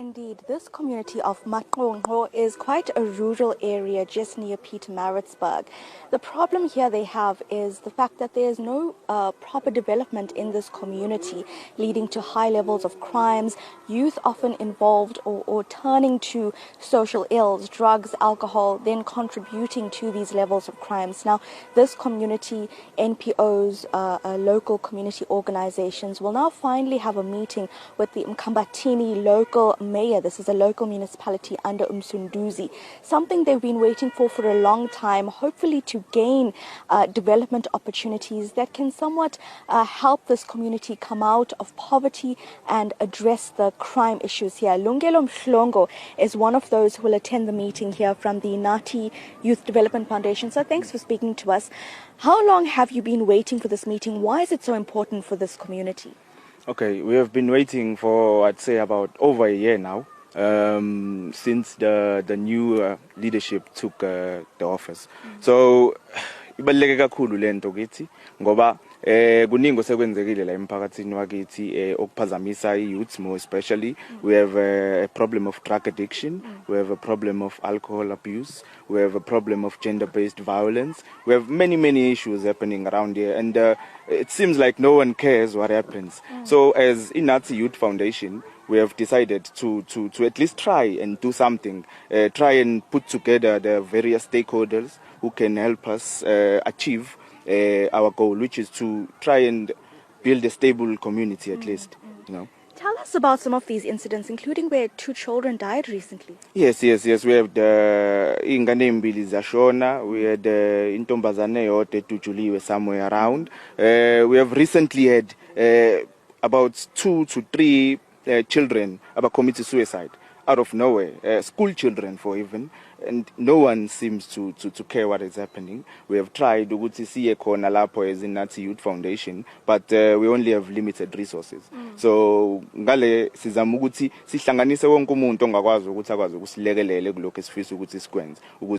Indeed, this community of Maqongqo is quite a rural area just near Pietermaritzburg. The problem here they have is the fact that there is no proper development in this community, leading to high levels of crimes, youth often involved or turning to social ills, drugs, alcohol, then contributing to these levels of crimes. Now, this community, NPOs, local community organizations will now finally have a meeting with the Mkambatini local mayor. This is a local municipality under Umsunduzi, something they've been waiting for a long time, hopefully to gain development opportunities that can somewhat help this community come out of poverty and address the crime issues here. Lungelo Mhlongo is one of those who will attend the meeting here from the Nati Youth Development Foundation. So thanks for speaking to us. How long have you been waiting for this meeting? Why is it so important for this community? Okay, we have been waiting for, I'd say, about over a year now, since the new leadership took the office. So, ibaluleke kakhulu lento kithi ngoba kuningi osekwenzekile la emphakathini wakithi okuphazamisa youth more especially. We have a problem of drug addiction, we have a problem of alcohol abuse, we have a problem of gender-based violence. We have many issues happening around here, and it seems like no one cares what happens. So as Nati Youth Foundation, we have decided to at least try and do something, try and put together the various stakeholders who can help us achieve our goal, which is to try and build a stable community at least, you know. Tell us about some of these incidents, including where 2 children died recently. Yes. We have the ingane mbili zashona. We had intombazane yote tujuliwe somewhere around. We have recently had about 2 to 3 children about committed suicide out of nowhere, school children for even, and no one seems to care what is happening. We have tried ukuthi siye khona lapho as in Nati Youth Foundation, but we only have limited resources. So ngale sizama ukuthi sihlanganise wonke umuntu ongakwazi ukuthi akwazi ukusilekelele kulokho esifisa ukuthi sikwenze.